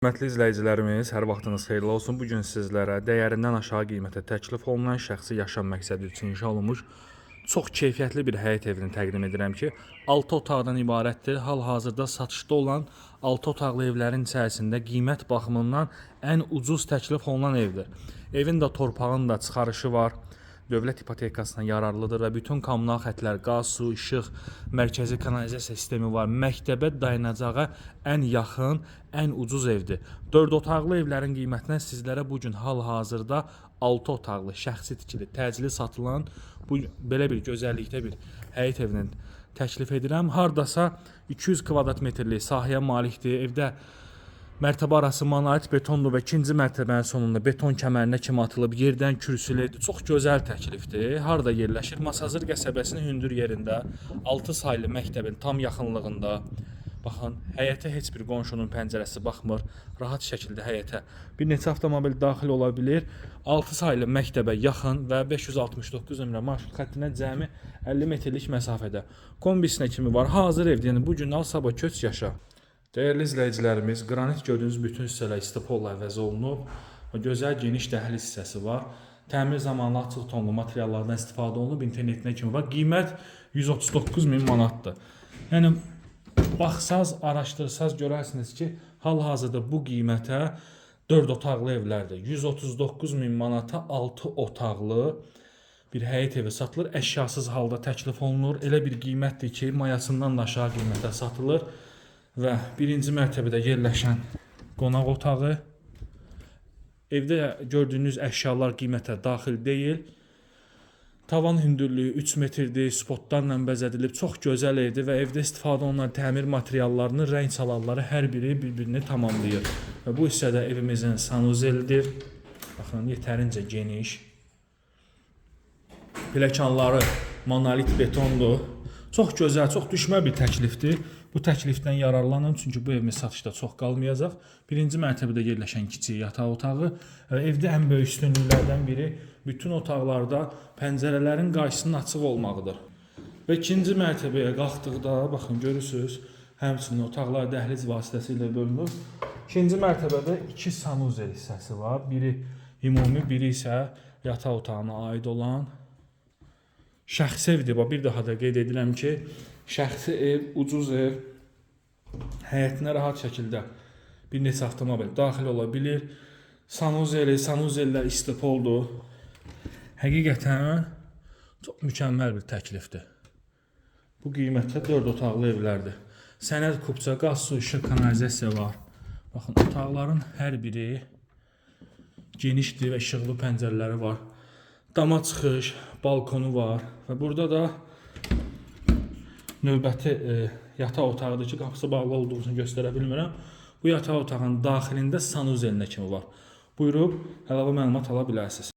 Hörmətli izləyicilərimiz, hər vaxtınız xeyirli olsun. Bu gün sizlərə dəyərindən aşağı qiymətə təklif olunan şəxsi yaşam məqsədi üçün inşa olunmuş çox keyfiyyətli bir həyət evini təqdim edirəm ki, 6 otaqdan ibarətdir. Hal-hazırda satışda olan 6 otaqlı evlərin içərisində qiymət baxımından ən ucuz təklif olunan evdir. Evin də torpağın da çıxarışı var. Dövlət ipotekasına yararlıdır və bütün kommunal xətlər, qaz, su, işıq, mərkəzi kanalizasiya sistemi var. Məktəbə dayanacağa ən yaxın, ən ucuz evdir. 4 otaqlı evlərin qiymətinə sizlərə bu gün hal-hazırda 6 otaqlı, şəxsi tikili, təcili satılan bu belə bir gözəllikdə bir həyət evinin təklif edirəm. Hardasa 200 kvadrat metrlik sahəyə malikdir. Evdə mərtəbə arası monolit betondur və ikinci mərtəbənin sonunda beton kəmərinə kimi atılıb, yerdən kürsülədir. Çox gözəl təklifdir. Harda yerləşir? Masazır qəsəbəsinin hündür yerində, 6 saylı məktəbin tam yaxınlığında. Baxın, həyətə heç bir qonşunun pəncərəsi baxmır. Rahat şəkildə həyətə bir neçə avtomobil daxil ola bilir. 6 saylı məktəbə yaxın və 569 nömrə marşrut xəttinə cəmi 50 metrlik məsafədə. Kombisinə kimi var. Hazır evdir. Yəni bu gün al, sabah köç yaşa. Dəyərli izləyicilərimiz, qranit gördüyünüz bütün hissələr istipolla əvəz olunub. Gözəl geniş dəhliz hissəsi var. Təmir zamanı açıq tonlu materiallardan istifadə olunub, internetinə kimi var. Qiymət 139 min manatdır. Yəni baxsaz, araşdırsaz görərsiniz ki, hal-hazırda bu qiymətə 4 otaqlı evlərdir. 139 min manata 6 otaqlı bir həyət evi satılır. Əşyasız halda təklif olunur. Elə bir qiymətdir ki, mayasından da aşağı qiymətə satılır. Və birinci mərtəbədə yerləşən qonaq otağı. Evdə gördüyünüz əşyalar qiymətə daxil deyil. Tavan hündürlüyü 3 metrdir, spotlarla bəzədilib, çox gözəl evdir və evdə istifadə olunan təmir materiallarının rəng çalarları hər biri bir-birini tamamlayır. Və bu hissədə evimizin sanuzelidir. Baxın, yetərincə geniş. Pləkanları monolit betondur. Çox gözəl, çox düşmə bir təklifdir. Bu təklifdən yararlanın, çünki bu evimiz satışda çox qalmayacaq. Birinci mərtəbədə yerləşən kiçik yataq otağı. Evdə ən böyük üstünlüklərdən biri bütün otaqlarda pəncərələrin qarşısının açıq olmağıdır. Və ikinci mərtəbəyə qalxdıqda, baxın görürsünüz, həmçinin otaqlar dəhliz vasitəsilə bölünür. İkinci mərtəbədə 2 sanuzel hissəsi var. Biri ümumi, biri isə yataq otağına aid olan şəxsi evdir. Bir daha da qeyd edirəm ki, şəxsi ev, ucuz ev, həyətinə rahat şəkildə bir neçə avtomobil daxil ola bilir. Sanuzellər istipoldur. Həqiqətən çox mükəmməl bir təklifdir. Bu qiymətə 4 otaqlı evlərdir. Sənəd kupça, qaz, su, işıq, kanalizasiya var. Baxın, otaqların hər biri genişdir və işıqlı pəncərələri var. Dama çıxış, balkonu var və burada da növbəti yataq otağıdır ki, qapısı bağlı olduğunu göstərə bilmirəm. Bu yataq otağının daxilində sanuzelinə kimi var. Buyurub əlavə məlumat ala bilərsiniz.